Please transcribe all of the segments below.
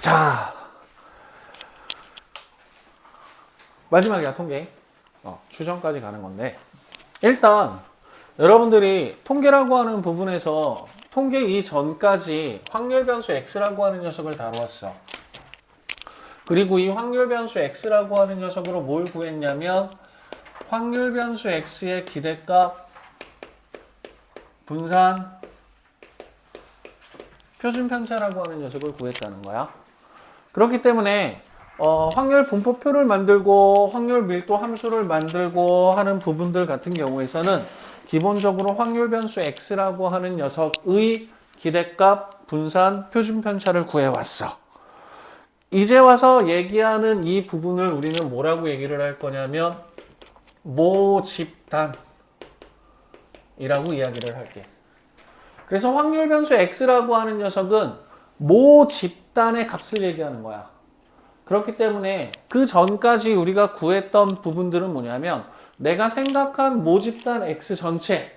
자, 마지막이야, 통계. 추정까지 가는 건데. 일단, 여러분들이 통계라고 하는 부분에서 통계 이전까지 확률 변수 x라고 하는 녀석을 다루었어. 그리고 이 확률 변수 x라고 하는 녀석으로 뭘 구했냐면, 확률 변수 x의 기대값, 분산, 표준 편차라고 하는 녀석을 구했다는 거야. 그렇기 때문에 확률 분포표를 만들고 확률 밀도 함수를 만들고 하는 부분들 같은 경우에서는 기본적으로 확률 변수 x라고 하는 녀석의 기대값, 분산, 표준 편차를 구해왔어. 이제 와서 얘기하는 이 부분을 우리는 뭐라고 얘기를 할 거냐면 모집단이라고 이야기를 할게. 그래서 확률 변수 x라고 하는 녀석은 모집단의 값을 얘기하는 거야. 그렇기 때문에 그 전까지 우리가 구했던 부분들은 뭐냐면 내가 생각한 모집단 x 전체,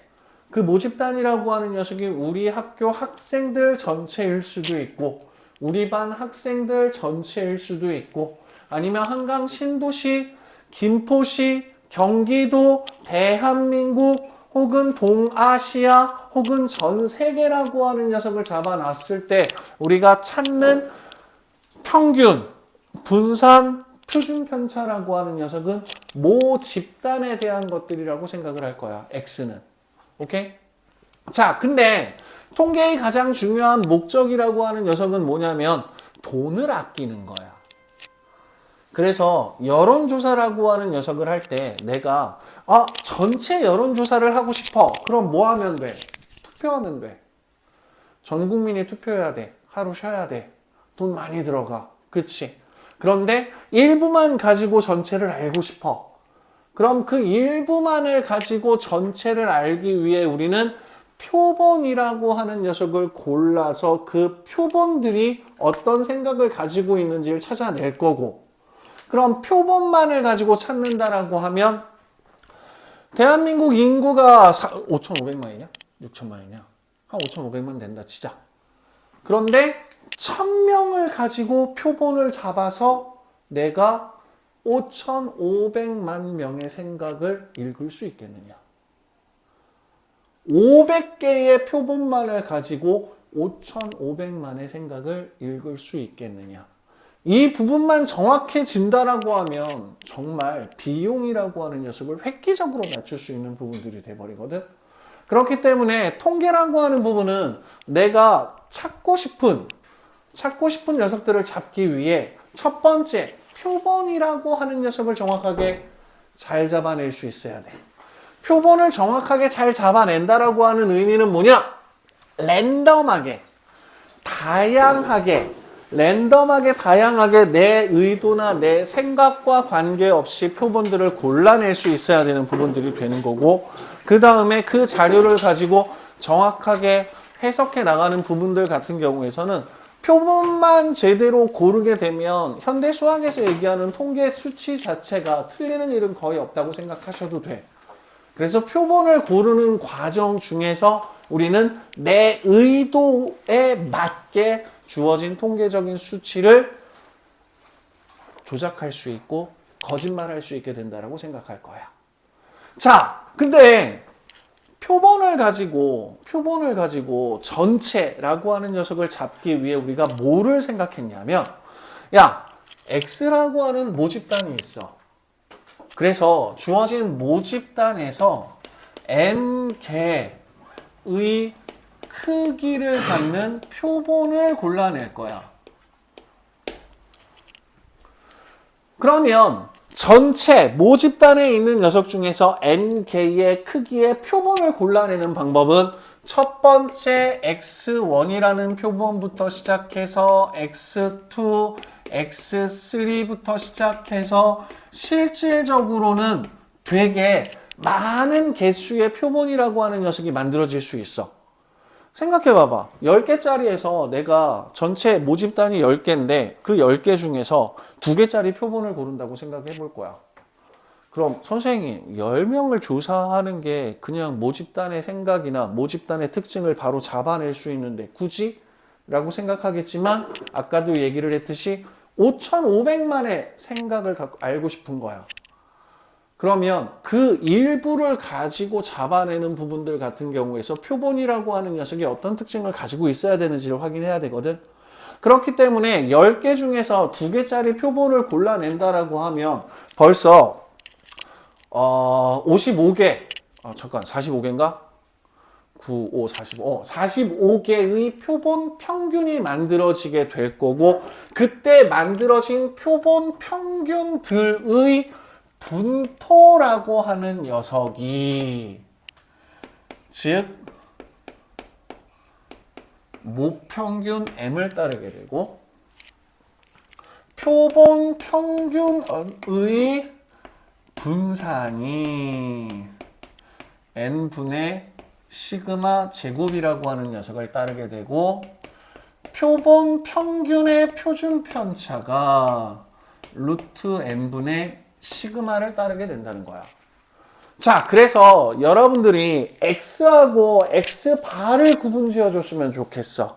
그 모집단이라고 하는 녀석이 우리 학교 학생들 전체일 수도 있고 우리 반 학생들 전체일 수도 있고 아니면 한강 신도시, 김포시, 경기도, 대한민국 혹은 동아시아 혹은 전 세계라고 하는 녀석을 잡아놨을 때 우리가 찾는 평균, 분산, 표준 편차라고 하는 녀석은 모 집단에 대한 것들이라고 생각을 할 거야. X는. 오케이? 자, 근데 통계의 가장 중요한 목적이라고 하는 녀석은 뭐냐면 돈을 아끼는 거야. 그래서 여론조사라고 하는 녀석을 할 때 내가 전체 여론조사를 하고 싶어. 그럼 뭐 하면 돼? 투표하면 돼. 전 국민이 투표해야 돼. 하루 쉬어야 돼. 돈 많이 들어가. 그치? 그런데 일부만 가지고 전체를 알고 싶어. 그럼 그 일부만을 가지고 전체를 알기 위해 우리는 표본이라고 하는 녀석을 골라서 그 표본들이 어떤 생각을 가지고 있는지를 찾아낼 거고 그럼 표본만을 가지고 찾는다라고 하면 대한민국 인구가 5,500만이냐? 6천만이냐? 한 5,500만 된다 치자. 그런데 1000명을 가지고 표본을 잡아서 내가 5,500만 명의 생각을 읽을 수 있겠느냐? 500개의 표본만을 가지고 5,500만의 생각을 읽을 수 있겠느냐? 이 부분만 정확해진다라고 하면 정말 비용이라고 하는 녀석을 획기적으로 맞출 수 있는 부분들이 돼버리거든. 그렇기 때문에 통계라고 하는 부분은 내가 찾고 싶은 녀석들을 잡기 위해 첫 번째 표본이라고 하는 녀석을 정확하게 잘 잡아낼 수 있어야 돼. 표본을 정확하게 잘 잡아낸다라고 하는 의미는 뭐냐? 랜덤하게 다양하게 내 의도나 내 생각과 관계없이 표본들을 골라낼 수 있어야 되는 부분들이 되는 거고 그 다음에 그 자료를 가지고 정확하게 해석해 나가는 부분들 같은 경우에서는 표본만 제대로 고르게 되면 현대 수학에서 얘기하는 통계 수치 자체가 틀리는 일은 거의 없다고 생각하셔도 돼. 그래서 표본을 고르는 과정 중에서 우리는 내 의도에 맞게 주어진 통계적인 수치를 조작할 수 있고 거짓말할 수 있게 된다고 생각할 거야. 자, 근데 표본을 가지고 전체라고 하는 녀석을 잡기 위해 우리가 뭐를 생각했냐면 야, X라고 하는 모집단이 있어. 그래서 주어진 모집단에서 N개의 크기를 갖는 표본을 골라낼 거야. 그러면 전체 모집단에 있는 녀석 중에서 N개의 크기의 표본을 골라내는 방법은 첫 번째 X1이라는 표본부터 시작해서 X2, X3부터 시작해서 실질적으로는 되게 많은 개수의 표본이라고 하는 녀석이 만들어질 수 있어. 생각해봐봐. 10개짜리에서 내가 전체 모집단이 10개인데 그 10개 중에서 2개짜리 표본을 고른다고 생각해볼 거야. 그럼 선생님 10명을 조사하는 게 그냥 모집단의 생각이나 모집단의 특징을 바로 잡아낼 수 있는데 굳이 라고 생각하겠지만 아까도 얘기를 했듯이 5,500만의 생각을 갖고 알고 싶은 거야. 그러면 그 일부를 가지고 잡아내는 부분들 같은 경우에서 표본이라고 하는 녀석이 어떤 특징을 가지고 있어야 되는지를 확인해야 되거든. 그렇기 때문에 10개 중에서 2개짜리 표본을 골라낸다라고 하면 벌써 55개, 잠깐 45개인가? 9, 5, 45, 45개의 표본 평균이 만들어지게 될 거고, 그때 만들어진 표본 평균들의 분포라고 하는 녀석이, 즉 모평균 M을 따르게 되고, 표본 평균의 분산이 N분의 시그마 제곱이라고 하는 녀석을 따르게 되고, 표본 평균의 표준 편차가 루트 N분의 시그마를 따르게 된다는 거야. 자, 그래서 여러분들이 X하고 X바를 구분 지어줬으면 좋겠어.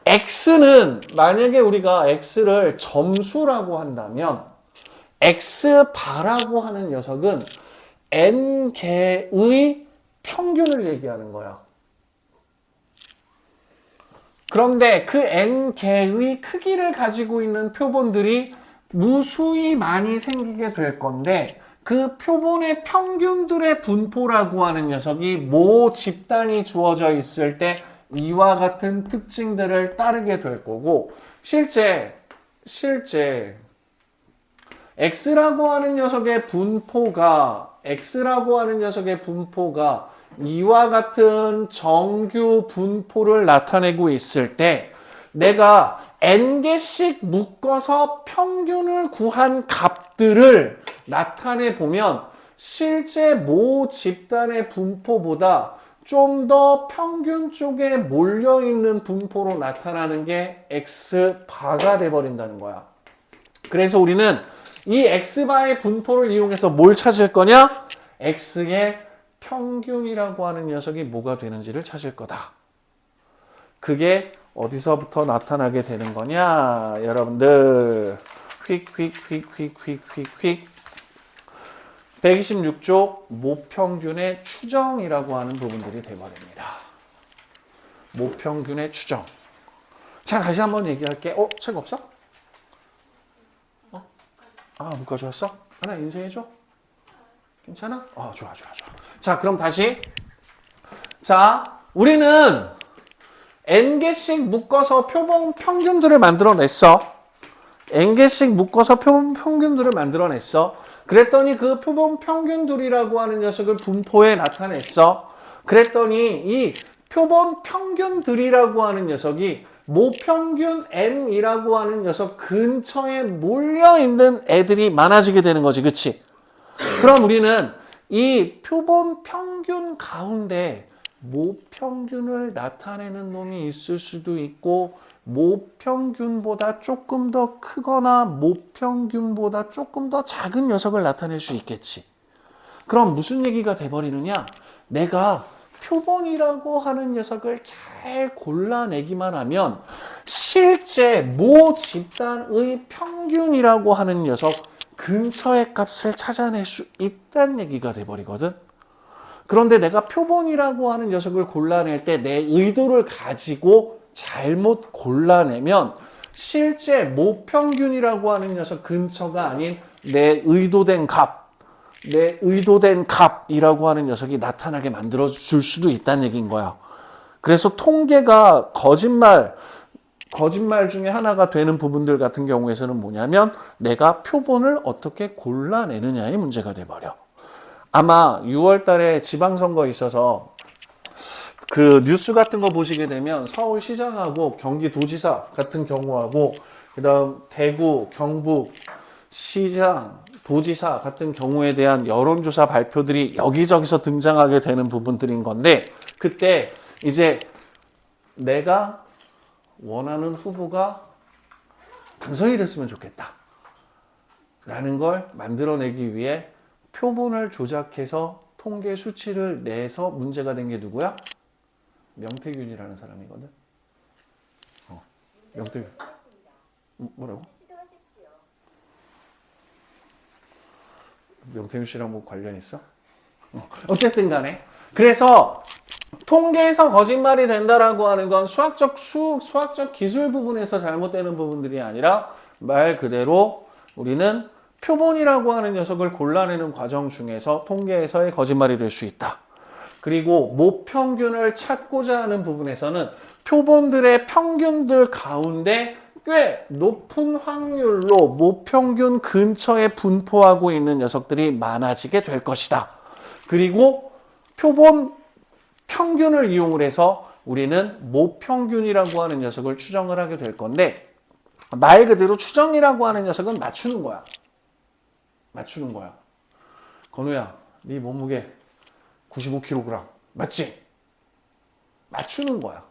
X는 만약에 우리가 X를 점수라고 한다면 X바라고 하는 녀석은 N개의 평균을 얘기하는 거야. 그런데 그 N개의 크기를 가지고 있는 표본들이 무수히 많이 생기게 될 건데, 그 표본의 평균들의 분포라고 하는 녀석이 모 집단이 주어져 있을 때 이와 같은 특징들을 따르게 될 거고, 실제 X라고 하는 녀석의 분포가 이와 같은 정규 분포를 나타내고 있을 때, 내가 n개씩 묶어서 평균을 구한 값들을 나타내 보면 실제 모 집단의 분포보다 좀 더 평균 쪽에 몰려있는 분포로 나타나는 게 X바가 돼버린다는 거야. 그래서 우리는 이 X바의 분포를 이용해서 뭘 찾을 거냐? X의 평균이라고 하는 녀석이 뭐가 되는지를 찾을 거다. 그게 어디서부터 나타나게 되는 거냐? 여러분들 휙 126쪽 모평균의 추정이라고 하는 부분들이 되어버립니다. 모평균의 추정. 자, 다시 한번 얘기할게. 책 없어? 못 가져왔어? 하나 인쇄해줘? 괜찮아? 좋아. 자, 그럼 다시. 자, 우리는 n개씩 묶어서 표본 평균들을 만들어냈어. n개씩 묶어서 표본 평균들을 만들어냈어. 그랬더니 그 표본 평균들이라고 하는 녀석을 분포에 나타냈어. 그랬더니 이 표본 평균들이라고 하는 녀석이 모평균 N이라고 하는 녀석 근처에 몰려있는 애들이 많아지게 되는 거지. 그치? 그럼 우리는 이 표본 평균 가운데 모평균을 나타내는 놈이 있을 수도 있고, 모평균보다 조금 더 크거나 모평균보다 조금 더 작은 녀석을 나타낼 수 있겠지. 그럼 무슨 얘기가 돼버리느냐? 내가 표본이라고 하는 녀석을 잘 골라내기만 하면 실제 모 집단의 평균이라고 하는 녀석 근처의 값을 찾아낼 수 있다는 얘기가 돼버리거든. 그런데 내가 표본이라고 하는 녀석을 골라낼 때 내 의도를 가지고 잘못 골라내면 실제 모평균이라고 하는 녀석 근처가 아닌 내 의도된 값이라고 하는 녀석이 나타나게 만들어 줄 수도 있다는 얘기인 거야. 그래서 통계가 거짓말 중에 하나가 되는 부분들 같은 경우에서는 뭐냐면 내가 표본을 어떻게 골라내느냐의 문제가 돼버려. 아마 6월 달에 지방선거 있어서 그 뉴스 같은 거 보시게 되면 서울시장하고 경기도지사 같은 경우하고 그다음 대구, 경북 시장, 도지사 같은 경우에 대한 여론조사 발표들이 여기저기서 등장하게 되는 부분들인 건데, 그때 이제 내가 원하는 후보가 당선이 됐으면 좋겠다 라는 걸 만들어내기 위해 표본을 조작해서 통계 수치를 내서 문제가 된 게 누구야? 명태균이라는 사람이거든. 명태 뭐라고? 명태균 씨랑 뭐 관련 있어? 어쨌든 간에 그래서 통계에서 거짓말이 된다라고 하는 건 수학적 기술 부분에서 잘못되는 부분들이 아니라 말 그대로 우리는 표본이라고 하는 녀석을 골라내는 과정 중에서 통계에서의 거짓말이 될 수 있다. 그리고 모평균을 찾고자 하는 부분에서는 표본들의 평균들 가운데 꽤 높은 확률로 모평균 근처에 분포하고 있는 녀석들이 많아지게 될 것이다. 그리고 표본 평균을 이용을 해서 우리는 모평균이라고 하는 녀석을 추정을 하게 될 건데 말 그대로 추정이라고 하는 녀석은 맞추는 거야. 맞추는 거야. 건우야, 네 몸무게 95kg 맞지? 맞추는 거야.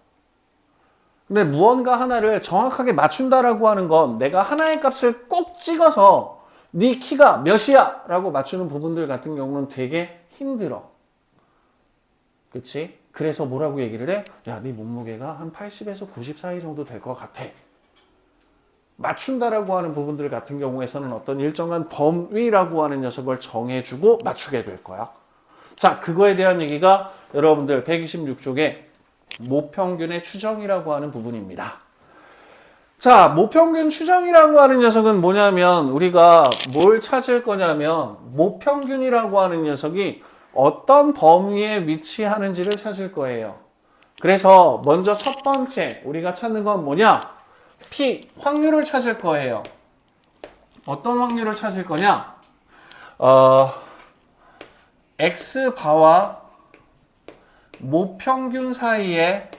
근데 무언가 하나를 정확하게 맞춘다라고 하는 건 내가 하나의 값을 꼭 찍어서 네 키가 몇이야? 라고 맞추는 부분들 같은 경우는 되게 힘들어. 그치? 그래서 뭐라고 얘기를 해? 야, 네 몸무게가 한 80에서 90 사이 정도 될 것 같아. 맞춘다라고 하는 부분들 같은 경우에서는 어떤 일정한 범위라고 하는 녀석을 정해주고 맞추게 될 거야. 자, 그거에 대한 얘기가 여러분들 126쪽에 모평균의 추정이라고 하는 부분입니다. 자, 모평균 추정이라고 하는 녀석은 뭐냐면 우리가 뭘 찾을 거냐면 모평균이라고 하는 녀석이 어떤 범위에 위치하는지를 찾을 거예요. 그래서 먼저 첫 번째 우리가 찾는 건 뭐냐? P, 확률을 찾을 거예요. 어떤 확률을 찾을 거냐? X바와 모평균 사이의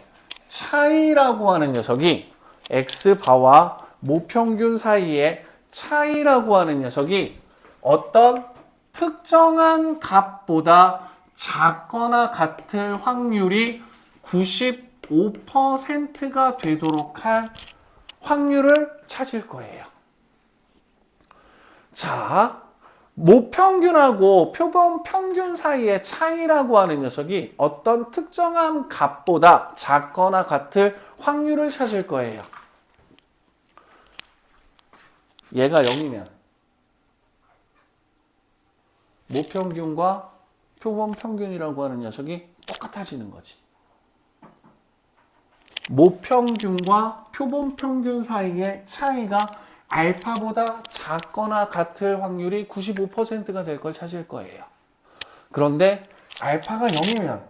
차이라고 하는 녀석이 X바와 모평균 사이의 차이라고 하는 녀석이 어떤 특정한 값보다 작거나 같을 확률이 95%가 되도록 할 확률을 찾을 거예요. 자, 모평균하고 표본 평균 사이의 차이라고 하는 녀석이 어떤 특정한 값보다 작거나 같을 확률을 찾을 거예요. 얘가 0이면 모평균과 표본 평균이라고 하는 녀석이 똑같아지는 거지. 모평균과 표본 평균 사이의 차이가 알파보다 작거나 같을 확률이 95%가 될 걸 찾을 거예요. 그런데 알파가 0이면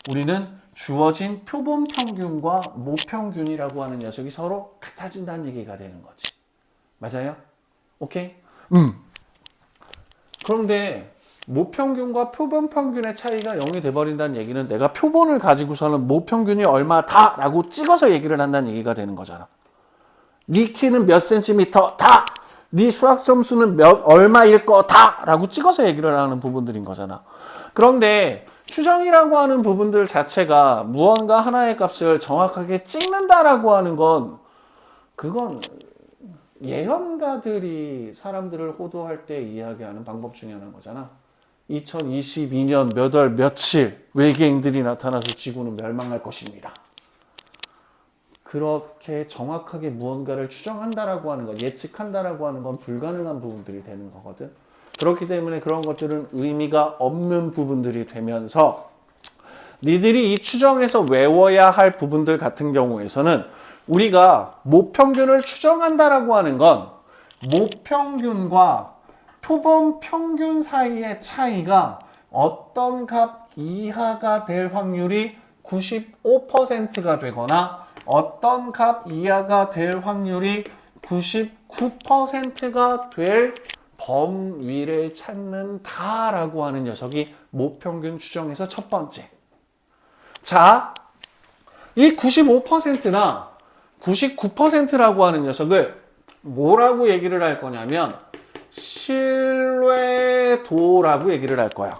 우리는 주어진 표본 평균과 모평균이라고 하는 녀석이 서로 같아진다는 얘기가 되는 거지. 맞아요? 오케이? 그런데 모평균과 표본 평균의 차이가 0이 돼버린다는 얘기는 내가 표본을 가지고서는 모평균이 얼마다 라고 찍어서 얘기를 한다는 얘기가 되는 거잖아. 네 키는 몇 센티미터다. 네 수학 점수는 얼마일 거다 라고 찍어서 얘기를 하는 부분들인 거잖아. 그런데 추정이라고 하는 부분들 자체가 무언가 하나의 값을 정확하게 찍는다라고 하는 건 그건 예언가들이 사람들을 호도할 때 이야기하는 방법 중에 하나인 거잖아. 2022년 몇 월 며칠 외계인들이 나타나서 지구는 멸망할 것입니다. 그렇게 정확하게 무언가를 추정한다라고 하는 건, 예측한다라고 하는 건 불가능한 부분들이 되는 거거든. 그렇기 때문에 그런 것들은 의미가 없는 부분들이 되면서 니들이 이 추정에서 외워야 할 부분들 같은 경우에서는 우리가 모평균을 추정한다라고 하는 건 모평균과 표본 평균 사이의 차이가 어떤 값 이하가 될 확률이 95%가 되거나 어떤 값 이하가 될 확률이 99%가 될 범위를 찾는다라고 하는 녀석이 모평균 추정에서 첫 번째. 자, 이 95%나 99%라고 하는 녀석을 뭐라고 얘기를 할 거냐면 신뢰도라고 얘기를 할 거야.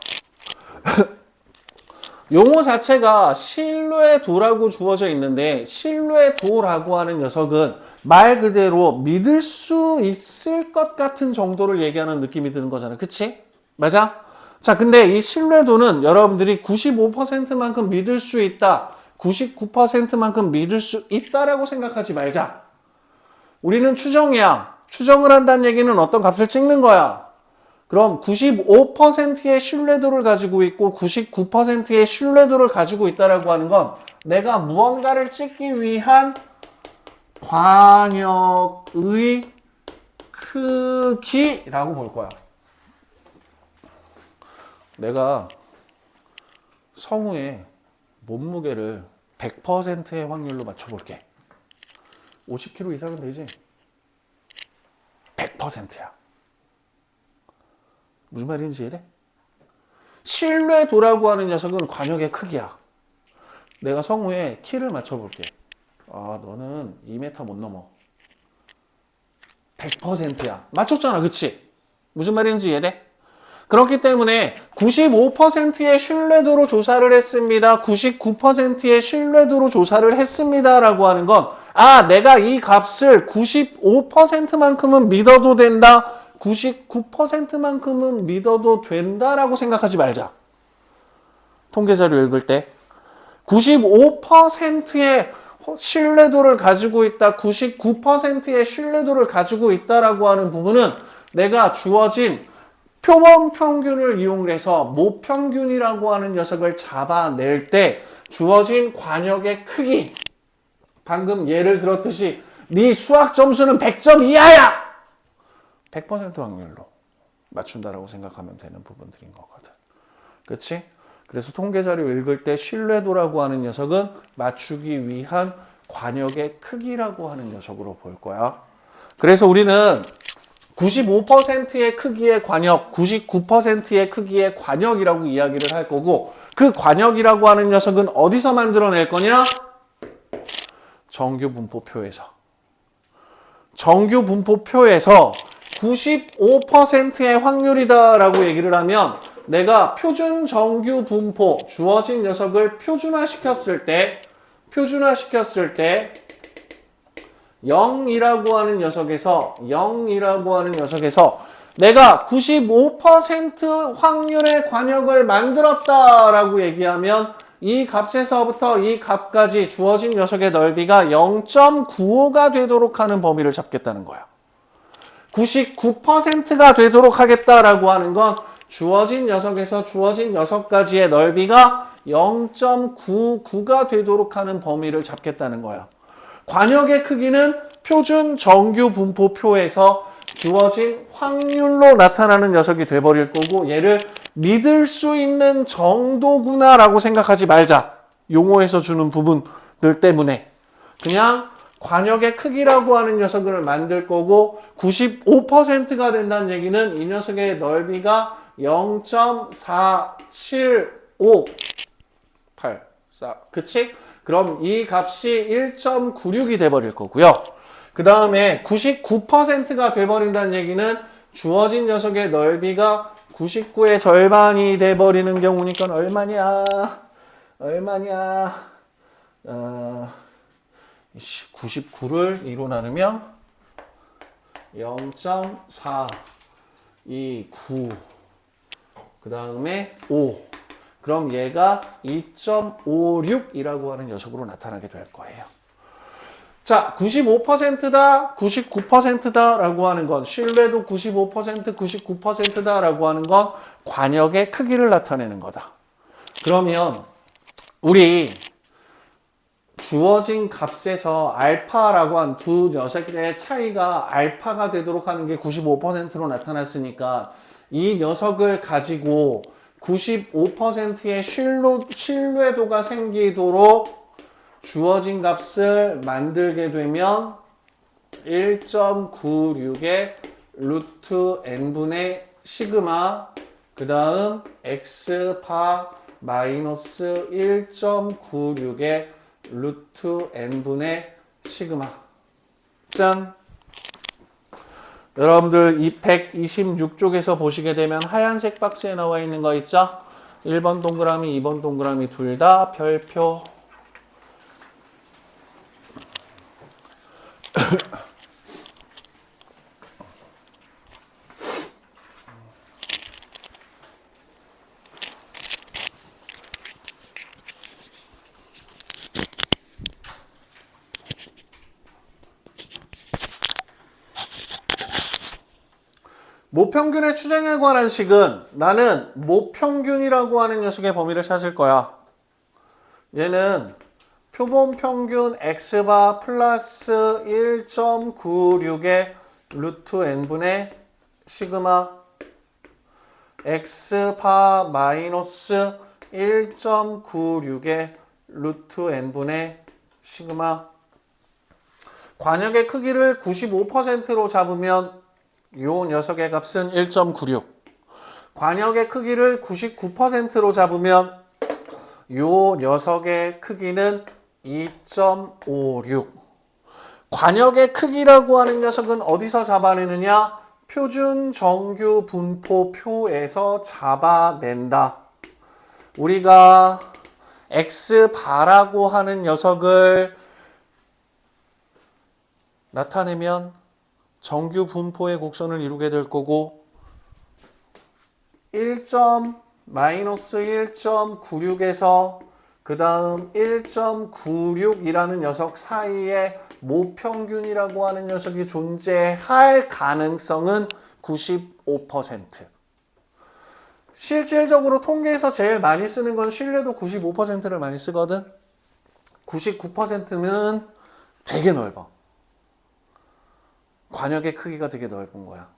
용어 자체가 신뢰도라고 주어져 있는데 신뢰도라고 하는 녀석은 말 그대로 믿을 수 있을 것 같은 정도를 얘기하는 느낌이 드는 거잖아. 그치? 맞아? 자, 근데 이 신뢰도는 여러분들이 95%만큼 믿을 수 있다, 99%만큼 믿을 수 있다라고 생각하지 말자. 우리는 추정이야. 추정을 한다는 얘기는 어떤 값을 찍는 거야. 그럼 95%의 신뢰도를 가지고 있고 99%의 신뢰도를 가지고 있다라고 하는 건 내가 무언가를 찍기 위한 관역의 크기라고 볼 거야. 내가 성우의 몸무게를 100%의 확률로 맞춰볼게. 50kg 이상은 되지? 100%야. 무슨 말인지 이해돼? 신뢰도라고 하는 녀석은 관역의 크기야. 내가 성우의 키를 맞춰볼게. 아, 너는 2m 못 넘어. 100%야. 맞췄잖아, 그치? 무슨 말인지 이해돼? 그렇기 때문에 95%의 신뢰도로 조사를 했습니다. 99%의 신뢰도로 조사를 했습니다. 라고 하는 건, 아, 내가 이 값을 95%만큼은 믿어도 된다. 99%만큼은 믿어도 된다라고 생각하지 말자. 통계자료 읽을 때 95%의 신뢰도를 가지고 있다, 99%의 신뢰도를 가지고 있다라고 하는 부분은 내가 주어진 표본 평균을 이용해서 모평균이라고 하는 녀석을 잡아낼 때 주어진 관역의 크기, 방금 예를 들었듯이 네 수학 점수는 100점 이하야! 100% 확률로 맞춘다라고 생각하면 되는 부분들인 거거든. 그치? 그래서 통계자료 읽을 때 신뢰도라고 하는 녀석은 맞추기 위한 관역의 크기라고 하는 녀석으로 볼 거야. 그래서 우리는 95%의 크기의 관역, 99%의 크기의 관역이라고 이야기를 할 거고, 그 관역이라고 하는 녀석은 어디서 만들어낼 거냐? 정규 분포표에서. 정규 분포표에서 95%의 확률이다라고 얘기를 하면 내가 표준 정규 분포, 주어진 녀석을 표준화시켰을 때 0이라고 하는 녀석에서 내가 95% 확률의 관역을 만들었다라고 얘기하면 이 값에서부터 이 값까지 주어진 녀석의 넓이가 0.95가 되도록 하는 범위를 잡겠다는 거야. 99%가 되도록 하겠다라고 하는 건 주어진 녀석에서 주어진 녀석까지의 넓이가 0.99가 되도록 하는 범위를 잡겠다는 거야. 관역의 크기는 표준 정규 분포표에서 주어진 확률로 나타나는 녀석이 돼버릴 거고, 얘를 믿을 수 있는 정도구나라고 생각하지 말자. 용어에서 주는 부분들 때문에. 그냥 관역의 크기라고 하는 녀석을 만들 거고, 95%가 된다는 얘기는 이 녀석의 넓이가 0.4758. 그치? 그럼 이 값이 1.96이 돼버릴 거고요. 그 다음에 99%가 돼버린다는 얘기는 주어진 녀석의 넓이가 99의 절반이 돼버리는 경우니까 얼마냐? 99를 2로 나누면 0.429, 그 다음에 5. 그럼 얘가 2.56이라고 하는 녀석으로 나타나게 될 거예요. 자, 95%다, 99%다 라고 하는 건, 신뢰도 95%, 99%다 라고 하는 건 관역의 크기를 나타내는 거다. 그러면 우리 주어진 값에서 알파라고 한 두 녀석의 차이가 알파가 되도록 하는 게 95%로 나타났으니까 이 녀석을 가지고 95%의 신뢰도가 생기도록 주어진 값을 만들게 되면 1.96의 루트 n분의 시그마, 그 다음 x파 마이너스 1.96의 루트 n분의 시그마. 짠! 여러분들 이 126쪽에서 보시게 되면 하얀색 박스에 나와 있는 거 있죠? 1번 동그라미, 2번 동그라미 둘 다 별표. 모평균의 추정에 관한 식은 나는 모평균이라고 하는 녀석의 범위를 찾을 거야. 얘는 표본 평균 x바 플러스 1.96의 루트 n분의 시그마 x바 마이너스 1.96의 루트 n분의 시그마. 관역의 크기를 95%로 잡으면 요 녀석의 값은 1.96. 관역의 크기를 99%로 잡으면 요 녀석의 크기는 2.56. 관역의 크기라고 하는 녀석은 어디서 잡아내느냐? 표준 정규 분포표에서 잡아낸다. 우리가 x바라고 하는 녀석을 나타내면 정규 분포의 곡선을 이루게 될 거고 1.-1.96에서 그 다음 1.96이라는 녀석 사이에 모평균이라고 하는 녀석이 존재할 가능성은 95%. 실질적으로 통계에서 제일 많이 쓰는 건 신뢰도 95%를 많이 쓰거든. 99%는 되게 넓어. 관역의 크기가 되게 넓은 거야.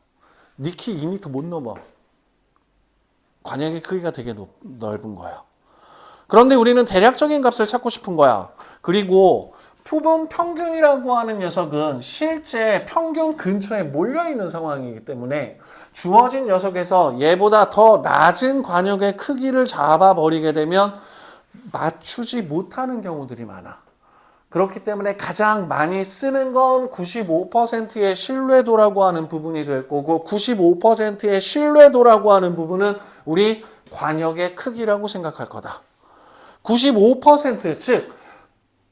니 키 2m 못 넘어. 관역의 크기가 되게 넓은 거야. 그런데 우리는 대략적인 값을 찾고 싶은 거야. 그리고 표본 평균이라고 하는 녀석은 실제 평균 근처에 몰려있는 상황이기 때문에 주어진 녀석에서 얘보다 더 낮은 관역의 크기를 잡아버리게 되면 맞추지 못하는 경우들이 많아. 그렇기 때문에 가장 많이 쓰는 건 95%의 신뢰도라고 하는 부분이 될 거고 95%의 신뢰도라고 하는 부분은 우리 관역의 크기라고 생각할 거다. 95% 즉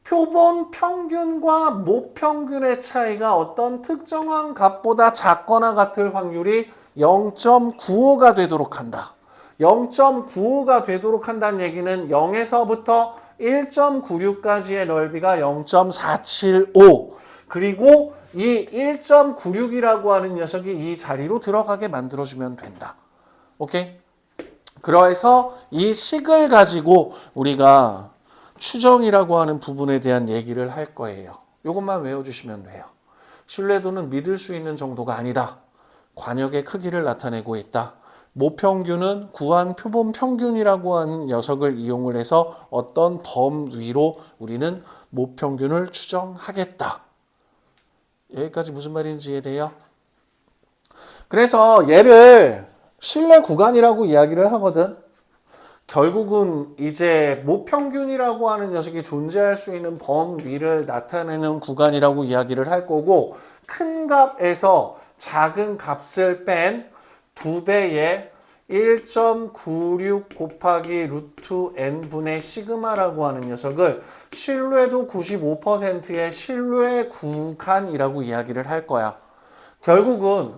표본 평균과 모평균의 차이가 어떤 특정한 값보다 작거나 같을 확률이 0.95가 되도록 한다. 0.95가 되도록 한다는 얘기는 0에서부터 1.96까지의 넓이가 0.475 그리고 이 1.96이라고 하는 녀석이 이 자리로 들어가게 만들어주면 된다. 오케이? 그래서 이 식을 가지고 우리가 추정이라고 하는 부분에 대한 얘기를 할 거예요. 이것만 외워주시면 돼요. 신뢰도는 믿을 수 있는 정도가 아니다. 관역의 크기를 나타내고 있다. 모평균은 구한 표본 평균이라고 하는 녀석을 이용을 해서 어떤 범위로 우리는 모평균을 추정하겠다. 여기까지 무슨 말인지 이해돼요? 그래서 얘를 신뢰 구간이라고 이야기를 하거든. 결국은 이제 모평균이라고 하는 녀석이 존재할 수 있는 범위를 나타내는 구간이라고 이야기를 할 거고 큰 값에서 작은 값을 뺀 2배의 1.96 곱하기 루트 n분의 시그마라고 하는 녀석을 신뢰도 95%의 신뢰 구간이라고 이야기를 할 거야. 결국은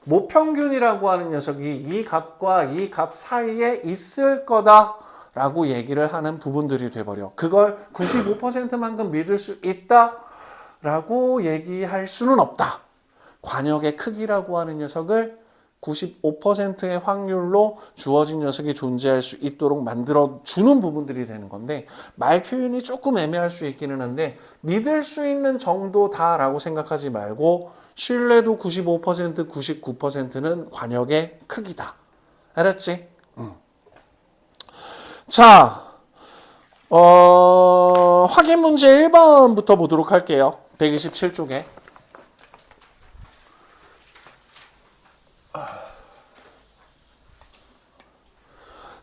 모평균이라고 하는 녀석이 이 값과 이 값 사이에 있을 거다라고 얘기를 하는 부분들이 돼버려. 그걸 95%만큼 믿을 수 있다라고 얘기할 수는 없다. 관역의 크기라고 하는 녀석을 95%의 확률로 주어진 녀석이 존재할 수 있도록 만들어주는 부분들이 되는 건데 말 표현이 조금 애매할 수 있기는 한데 믿을 수 있는 정도다라고 생각하지 말고 신뢰도 95%, 99%는 관역의 크기다. 알았지? 자, 확인 문제 1번부터 보도록 할게요. 127쪽에.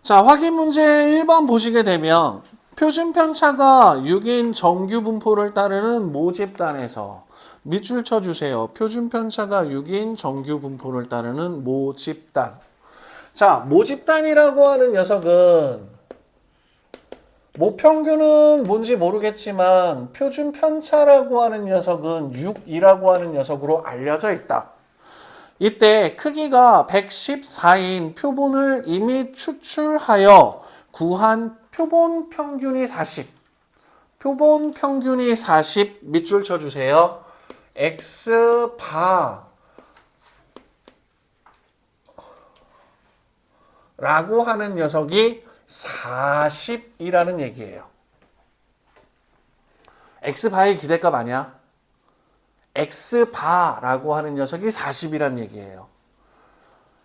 자, 확인 문제 1번 보시게 되면 표준 편차가 6인 정규 분포를 따르는 모집단에서 밑줄 쳐주세요. 표준 편차가 6인 정규 분포를 따르는 모집단. 자, 모집단이라고 하는 녀석은 모평균은 뭔지 모르겠지만 표준 편차라고 하는 녀석은 6이라고 하는 녀석으로 알려져 있다. 이때 크기가 114인 표본을 이미 추출하여 구한 표본 평균이 40. 표본 평균이 40 밑줄 쳐주세요. X바 라고 하는 녀석이 40이라는 얘기예요. x바의 기대값 아니야? x바라고 하는 녀석이 40이라는 얘기예요.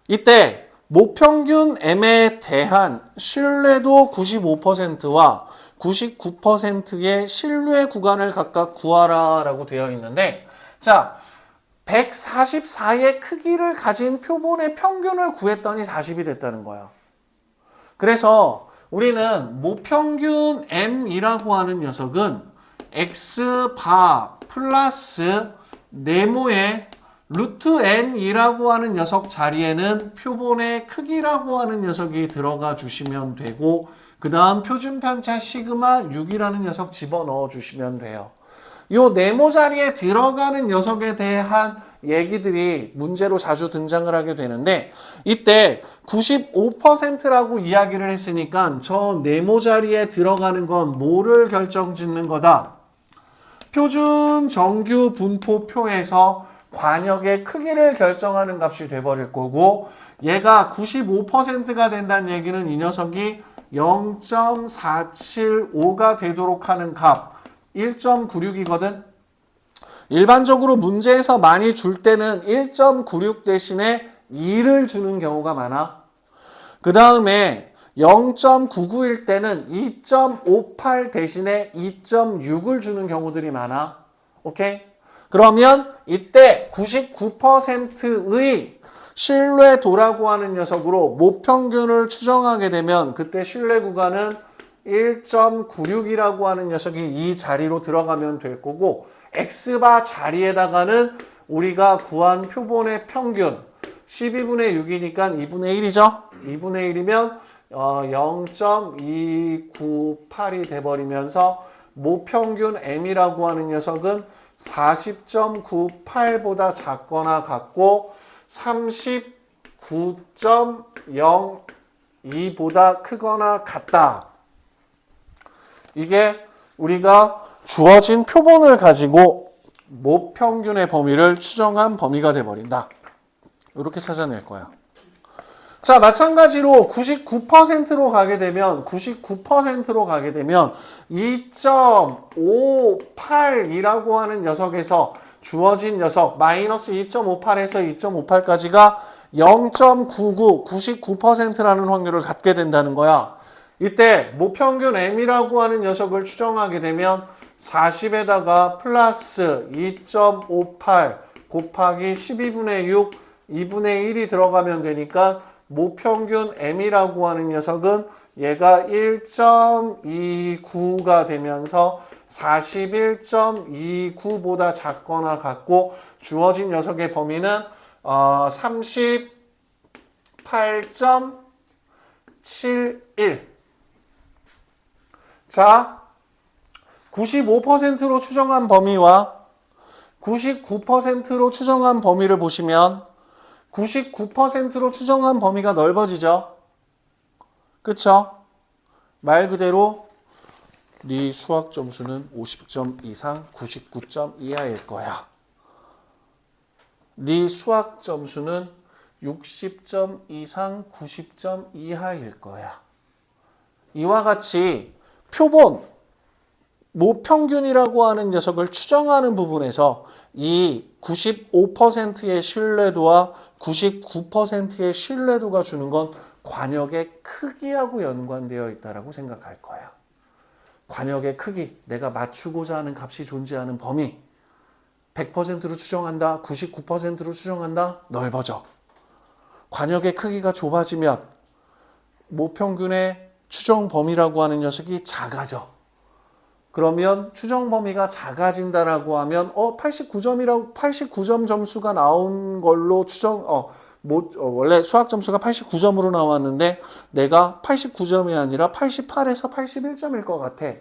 이때 모평균 m에 대한 신뢰도 95%와 99%의 신뢰 구간을 각각 구하라 라고 되어 있는데, 자, 144의 크기를 가진 표본의 평균을 구했더니 40이 됐다는 거야. 그래서 우리는 모평균 m이라고 하는 녀석은 x바 플러스 네모의 루트 n이라고 하는 녀석 자리에는 표본의 크기라고 하는 녀석이 들어가 주시면 되고, 그 다음 표준편차 시그마 6이라는 녀석 집어넣어 주시면 돼요. 요 네모 자리에 들어가는 녀석에 대한 얘기들이 문제로 자주 등장을 하게 되는데, 이때 95%라고 이야기를 했으니까 저 네모 자리에 들어가는 건 뭐를 결정짓는 거다? 표준 정규 분포표에서 관역의 크기를 결정하는 값이 돼버릴 거고, 얘가 95%가 된다는 얘기는 이 녀석이 0.475가 되도록 하는 값 1.96이거든. 일반적으로 문제에서 많이 줄 때는 1.96 대신에 2를 주는 경우가 많아. 그 다음에 0.99일 때는 2.58 대신에 2.6을 주는 경우들이 많아. 오케이? 그러면 이때 99%의 신뢰도라고 하는 녀석으로 모평균을 추정하게 되면 그때 신뢰 구간은 1.96이라고 하는 녀석이 이 자리로 들어가면 될 거고, x바 자리에다가는 우리가 구한 표본의 평균 12분의 6이니까 2분의 1이죠. 2분의 1이면 0.298이 돼버리면서 모평균 m이라고 하는 녀석은 40.98보다 작거나 같고 39.02보다 크거나 같다. 이게 우리가 주어진 표본을 가지고 모평균의 범위를 추정한 범위가 돼버린다. 이렇게 찾아낼 거야. 자, 마찬가지로 99%로 가게 되면 2.58이라고 하는 녀석에서 주어진 녀석 마이너스 2.58에서 2.58까지가 0.99, 99%라는 확률을 갖게 된다는 거야. 이때 모평균 m이라고 하는 녀석을 추정하게 되면 40에다가 플러스 2.58 곱하기 12분의 6, 2분의 1이 들어가면 되니까 모평균 m이라고 하는 녀석은 얘가 1.29가 되면서 41.29보다 작거나 같고, 주어진 녀석의 범위는 38.71. 자, 95%로 추정한 범위와 99%로 추정한 범위를 보시면 99%로 추정한 범위가 넓어지죠. 그쵸? 말 그대로 네 수학 점수는 50점 이상 99점 이하일 거야. 네 수학 점수는 60점 이상 90점 이하일 거야. 이와 같이 표본, 모평균이라고 하는 녀석을 추정하는 부분에서 이 95%의 신뢰도와 99%의 신뢰도가 주는 건 관역의 크기하고 연관되어 있다고 생각할 거야. 관역의 크기, 내가 맞추고자 하는 값이 존재하는 범위, 100%로 추정한다, 99%로 추정한다, 넓어져. 관역의 크기가 좁아지면 모평균의 추정 범위라고 하는 녀석이 작아져. 그러면 추정 범위가 작아진다라고 하면 89점 점수가 나온 걸로 원래 수학 점수가 89점으로 나왔는데 내가 89점이 아니라 88에서 81점일 것 같아.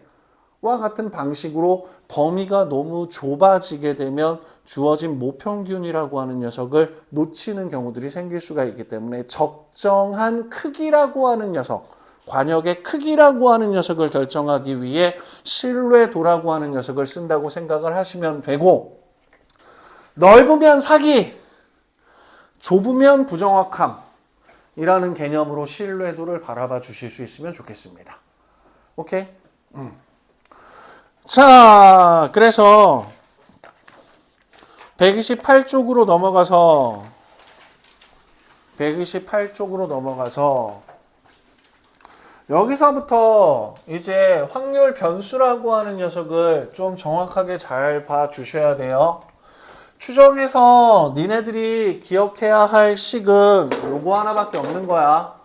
와 같은 방식으로 범위가 너무 좁아지게 되면 주어진 모평균이라고 하는 녀석을 놓치는 경우들이 생길 수가 있기 때문에 적정한 크기라고 하는 녀석, 관역의 크기라고 하는 녀석을 결정하기 위해 신뢰도라고 하는 녀석을 쓴다고 생각을 하시면 되고, 넓으면 사기, 좁으면 부정확함. 이라는 개념으로 신뢰도를 바라봐 주실 수 있으면 좋겠습니다. 오케이? 자, 그래서 128쪽으로 넘어가서 여기서부터 이제 확률 변수라고 하는 녀석을 좀 정확하게 잘 봐 주셔야 돼요. 추정해서 니네들이 기억해야 할 식은 요거 하나밖에 없는 거야.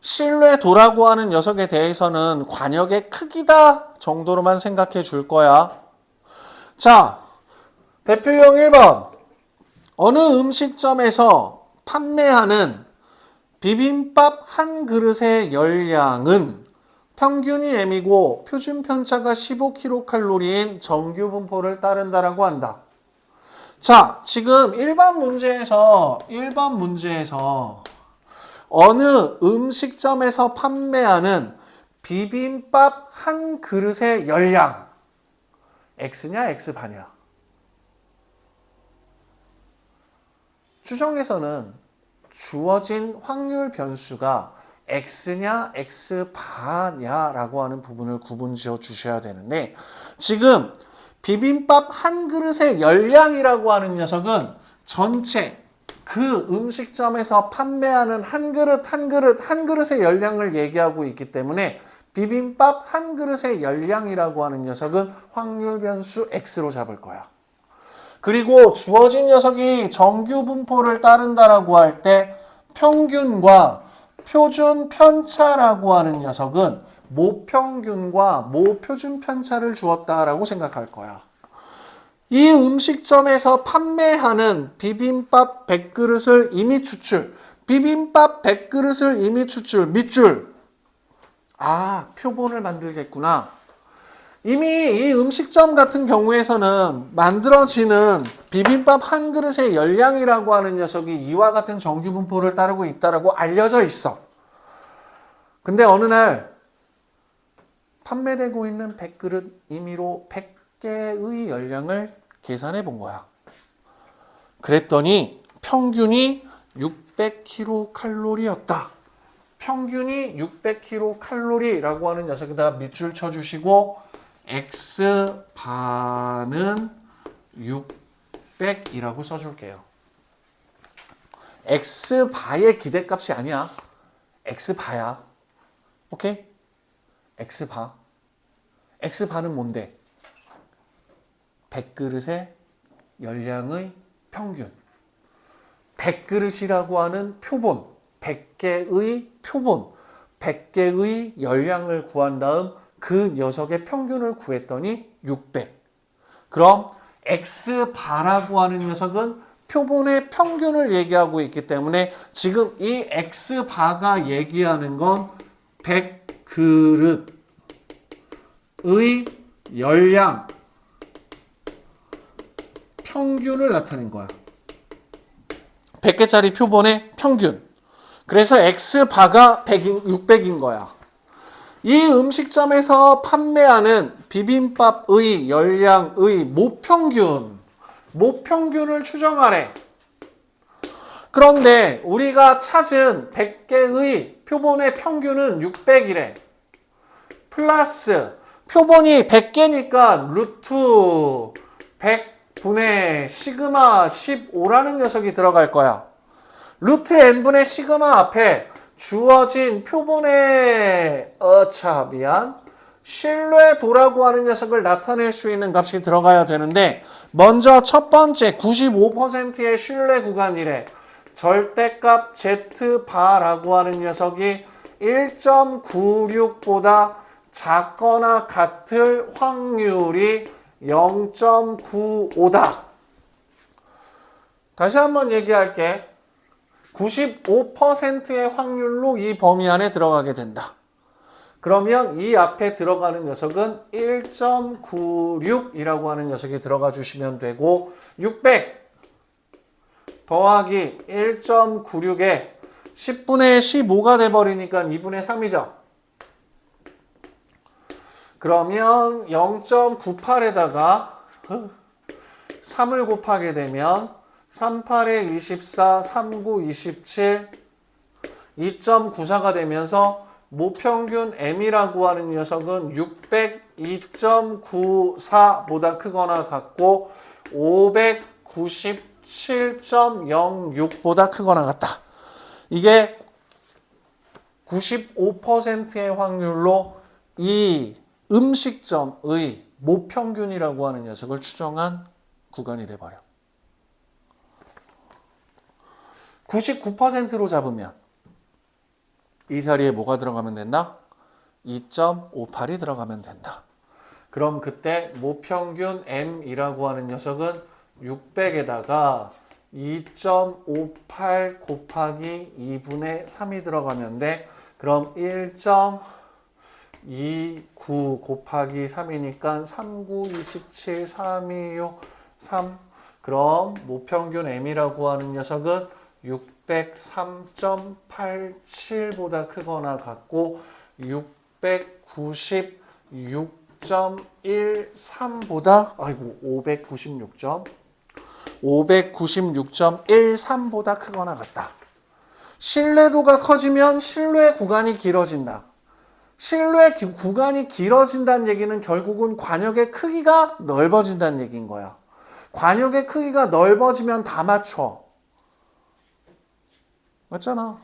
신뢰도라고 하는 녀석에 대해서는 관역의 크기다 정도로만 생각해 줄 거야. 자, 대표용 1번. 어느 음식점에서 판매하는 비빔밥 한 그릇의 열량은 평균이 M이고 표준 편차가 15kcal인 정규 분포를 따른다라고 한다. 자, 지금 1번 문제에서 어느 음식점에서 판매하는 비빔밥 한 그릇의 열량 X냐 X바냐? 추정에서는 주어진 확률 변수가 X냐 X바냐라고 하는 부분을 구분 지어 주셔야 되는데 지금 비빔밥 한 그릇의 열량이라고 하는 녀석은 전체 그 음식점에서 판매하는 한 그릇의 열량을 얘기하고 있기 때문에 비빔밥 한 그릇의 열량이라고 하는 녀석은 확률 변수 X로 잡을 거야. 그리고 주어진 녀석이 정규 분포를 따른다라고 할 때 평균과 표준 편차라고 하는 녀석은 모평균과 모표준 편차를 주었다라고 생각할 거야. 이 음식점에서 판매하는 비빔밥 100그릇을 이미 추출. 비빔밥 100그릇을 이미 추출. 밑줄. 아, 표본을 만들겠구나. 이미 이 음식점 같은 경우에서는 만들어지는 비빔밥 한 그릇의 열량이라고 하는 녀석이 이와 같은 정규 분포를 따르고 있다라고 알려져 있어. 근데 어느 날 판매되고 있는 100그릇 임의로 100개의 열량을 계산해 본 거야. 그랬더니 평균이 600kcal였다. 평균이 600kcal라고 하는 녀석에다 밑줄 쳐주시고 X바는 600이라고 써줄게요. X바의 기대값이 아니야. X바야. 오케이? X바. X바는 뭔데? 100그릇의 열량의 평균. 100그릇이라고 하는 표본. 100개의 표본. 100개의 열량을 구한 다음 그 녀석의 평균을 구했더니 600. 그럼 X바라고 하는 녀석은 표본의 평균을 얘기하고 있기 때문에 지금 이 X바가 얘기하는 건 100그릇의 열량 평균을 나타낸 거야. 100개짜리 표본의 평균. 그래서 X바가 600인 거야. 이 음식점에서 판매하는 비빔밥의 열량의 모평균을 추정하래. 그런데 우리가 찾은 100개의 표본의 평균은 600이래. 플러스 표본이 100개니까 루트 100분의 시그마 15라는 녀석이 들어갈 거야. 루트 n분의 시그마 앞에 주어진 표본의 신뢰도라고 하는 녀석을 나타낼 수 있는 값이 들어가야 되는데 먼저 첫 번째 95%의 신뢰 구간이래. 절대값 Z바라고 하는 녀석이 1.96보다 작거나 같을 확률이 0.95다. 다시 한번 얘기할게. 95%의 확률로 이 범위 안에 들어가게 된다. 그러면 이 앞에 들어가는 녀석은 1.96이라고 하는 녀석이 들어가 주시면 되고 600 더하기 1.96에 10분의 15가 돼버리니까 2분의 3이죠. 그러면 0.98에다가 3을 곱하게 되면 38에 24, 39, 27, 2.94가 되면서 모평균 M이라고 하는 녀석은 602.94보다 크거나 같고 597.06보다 크거나 같다. 이게 95%의 확률로 이 음식점의 모평균이라고 하는 녀석을 추정한 구간이 돼버려. 99%로 잡으면 이 자리에 뭐가 들어가면 된다? 2.58이 들어가면 된다. 그럼 그때 모평균 M이라고 하는 녀석은 600에다가 2.58 곱하기 2분의 3이 들어가면 돼. 그럼 1.29 곱하기 3이니까 39, 27, 326, 3. 그럼 모평균 M이라고 하는 녀석은 603.87보다 크거나 같고 696.13보다 596.13보다 크거나 같다. 신뢰도가 커지면 신뢰 구간이 길어진다. 신뢰 구간이 길어진다는 얘기는 결국은 관역의 크기가 넓어진다는 얘기인 거야. 관역의 크기가 넓어지면 다 맞춰. 맞잖아.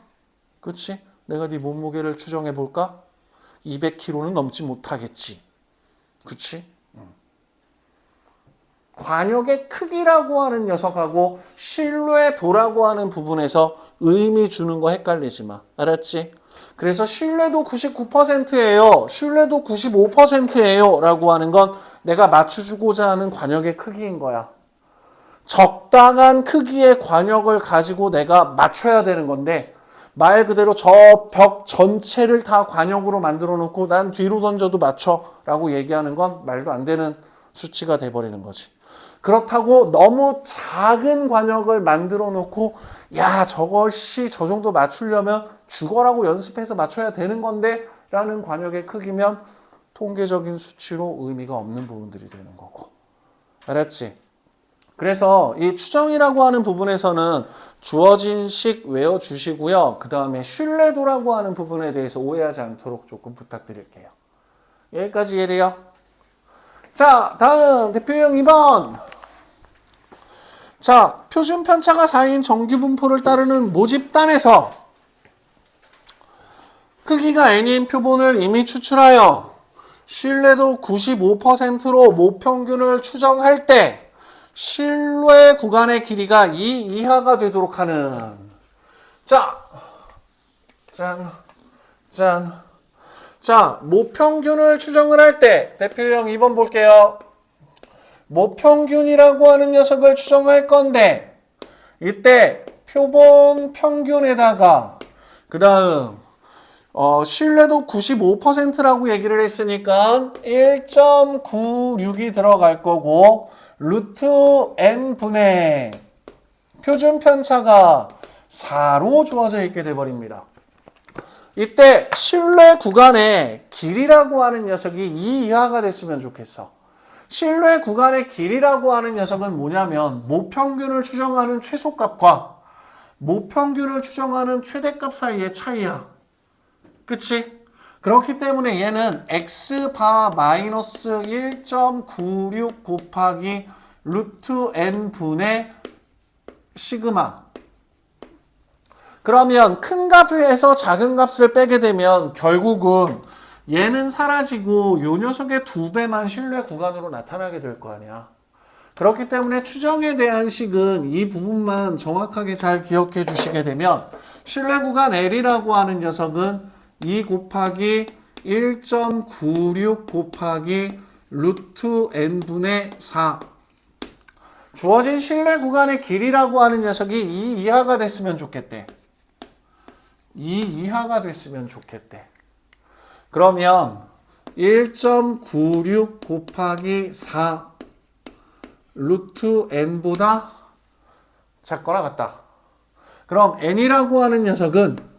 그렇지? 내가 네 몸무게를 추정해 볼까? 200kg는 넘지 못하겠지. 그렇지? 관역의 크기라고 하는 녀석하고 신뢰도라고 하는 부분에서 의미 주는 거 헷갈리지 마. 알았지? 그래서 신뢰도 99%예요. 신뢰도 95%예요. 라고 하는 건 내가 맞춰주고자 하는 관역의 크기인 거야. 적당한 크기의 관역을 가지고 내가 맞춰야 되는 건데 말 그대로 저 벽 전체를 다 관역으로 만들어 놓고 난 뒤로 던져도 맞춰 라고 얘기하는 건 말도 안 되는 수치가 돼버리는 거지. 그렇다고 너무 작은 관역을 만들어 놓고 야 저것이 저 정도 맞추려면 죽어라고 연습해서 맞춰야 되는 건데 라는 관역의 크기면 통계적인 수치로 의미가 없는 부분들이 되는 거고. 알았지? 그래서 이 추정이라고 하는 부분에서는 주어진 식 외워주시고요. 그 다음에 신뢰도라고 하는 부분에 대해서 오해하지 않도록 조금 부탁드릴게요. 여기까지 이해돼요? 자, 다음 대표형 2번. 자, 표준 편차가 4인 정규 분포를 따르는 모집단에서 크기가 n인 표본을 이미 추출하여 신뢰도 95%로 모평균을 추정할 때 신뢰 구간의 길이가 2 이하가 되도록 하는 자, 모평균을 추정을 할 때 대표형 2번 볼게요. 모평균이라고 하는 녀석을 추정할 건데 이때 표본 평균에다가 그 다음 신뢰도 95%라고 얘기를 했으니까 1.96이 들어갈 거고 루트 n분의 표준 편차가 4로 주어져 있게 돼버립니다. 이때 신뢰 구간의 길이라고 하는 녀석이 2 이하가 됐으면 좋겠어. 신뢰 구간의 길이라고 하는 녀석은 뭐냐면 모평균을 추정하는 최소값과 모평균을 추정하는 최대값 사이의 차이야. 그치? 그렇기 때문에 얘는 x바 마이너스 1.96 곱하기 루트 n분의 시그마. 그러면 큰 값에서 작은 값을 빼게 되면 결국은 얘는 사라지고 요 녀석의 2배만 신뢰 구간으로 나타나게 될 거 아니야. 그렇기 때문에 추정에 대한 식은 이 부분만 정확하게 잘 기억해 주시게 되면 신뢰 구간 L이라고 하는 녀석은 2 곱하기 1.96 곱하기 루트 n분의 4 주어진 신뢰 구간의 길이라고 하는 녀석이 2 이하가 됐으면 좋겠대. 2 이하가 됐으면 좋겠대. 그러면 1.96 곱하기 4 루트 n보다 작거나 같다. 그럼 n이라고 하는 녀석은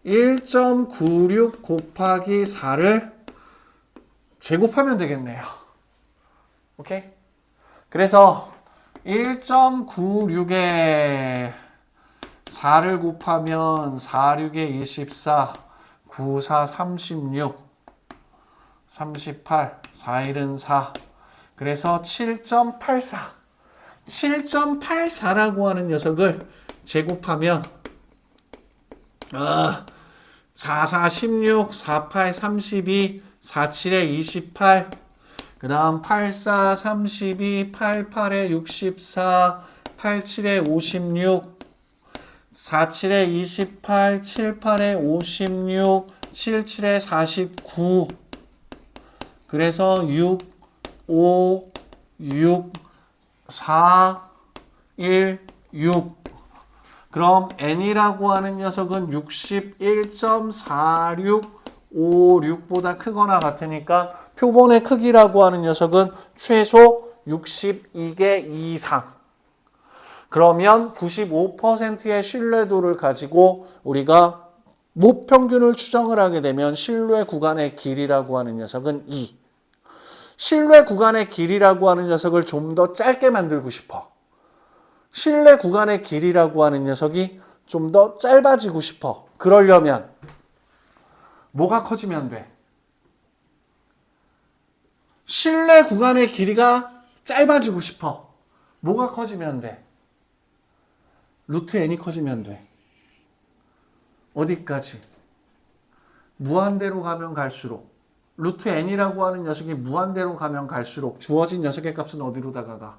1.96 곱하기 4를 제곱하면 되겠네요. 오케이? 그래서 1.96에 4를 곱하면 4, 6에 24, 9, 4, 36, 38, 4, 1은 4. 그래서 7.84. 7.84라고 하는 녀석을 제곱하면 4, 4, 16, 4, 8, 32, 4, 7에 28, 그 다음 8, 4, 32, 8, 8에 64, 8, 7에 56, 4, 7에 28, 7, 8에 56, 7, 7에 49. 그래서 6, 5, 6, 4, 1, 6. 그럼 n이라고 하는 녀석은 61.4656보다 크거나 같으니까 표본의 크기라고 하는 녀석은 최소 62개 이상. 그러면 95%의 신뢰도를 가지고 우리가 모평균을 추정을 하게 되면 신뢰 구간의 길이라고 하는 녀석은 2. 신뢰 구간의 길이라고 하는 녀석을 좀 더 짧게 만들고 싶어. 신뢰 구간의 길이라고 하는 녀석이 좀 더 짧아지고 싶어. 그러려면 뭐가 커지면 돼? 신뢰 구간의 길이가 짧아지고 싶어. 뭐가 커지면 돼? 루트 n이 커지면 돼. 어디까지? 무한대로 가면 갈수록 루트 n이라고 하는 녀석이 무한대로 가면 갈수록 주어진 녀석의 값은 어디로 다가가?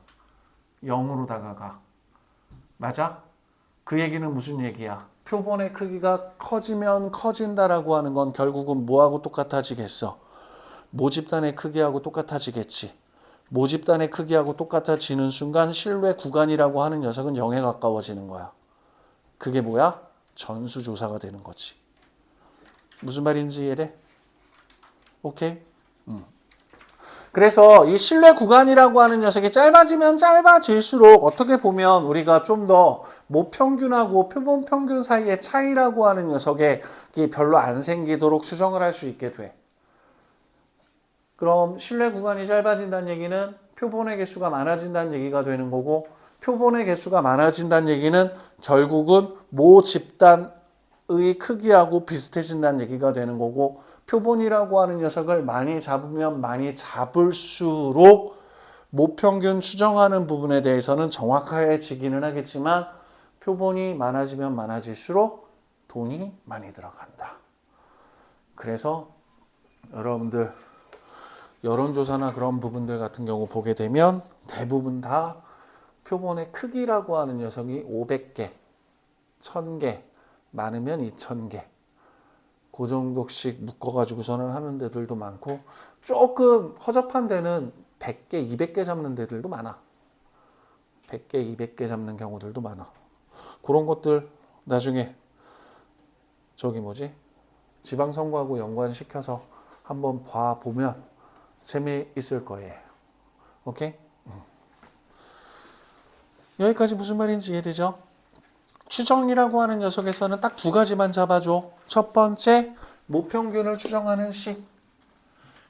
0으로 다가가. 맞아? 그 얘기는 무슨 얘기야? 표본의 크기가 커지면 커진다라고 하는 건 결국은 뭐하고 똑같아지겠어? 모집단의 크기하고 똑같아지겠지. 모집단의 크기하고 똑같아지는 순간 신뢰 구간이라고 하는 녀석은 0에 가까워지는 거야. 그게 뭐야? 전수조사가 되는 거지. 무슨 말인지 이해돼? 오케이? 그래서 이 신뢰 구간이라고 하는 녀석이 짧아지면 짧아질수록 어떻게 보면 우리가 좀 더 모평균하고 표본 평균 사이의 차이라고 하는 녀석에 별로 안 생기도록 추정을 할 수 있게 돼. 그럼 신뢰 구간이 짧아진다는 얘기는 표본의 개수가 많아진다는 얘기가 되는 거고, 표본의 개수가 많아진다는 얘기는 결국은 모 집단의 크기하고 비슷해진다는 얘기가 되는 거고, 표본이라고 하는 녀석을 많이 잡으면 많이 잡을수록 모평균 추정하는 부분에 대해서는 정확해지기는 하겠지만 표본이 많아지면 많아질수록 돈이 많이 들어간다. 그래서 여러분들 여론조사나 그런 부분들 같은 경우 보게 되면 대부분 다 표본의 크기라고 하는 녀석이 500개, 1000개, 많으면 2000개 그 정도씩 묶어가지고서는 하는 데들도 많고, 조금 허접한 데는 100개, 200개 잡는 데들도 많아. 100개, 200개 잡는 경우들도 많아. 그런 것들 나중에 지방선거하고 연관시켜서 한번 봐보면 재미있을 거예요. 오케이? 여기까지 무슨 말인지 이해되죠? 추정이라고 하는 녀석에서는 딱 두 가지만 잡아줘. 첫 번째, 모평균을 추정하는 식.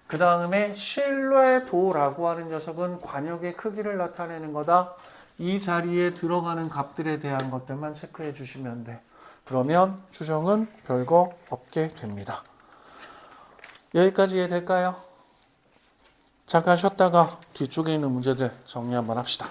그 다음에 신뢰도라고 하는 녀석은 관역의 크기를 나타내는 거다. 이 자리에 들어가는 값들에 대한 것들만 체크해 주시면 돼. 그러면 추정은 별거 없게 됩니다. 여기까지 이해될까요? 잠깐 쉬었다가 뒤쪽에 있는 문제들 정리 한번 합시다.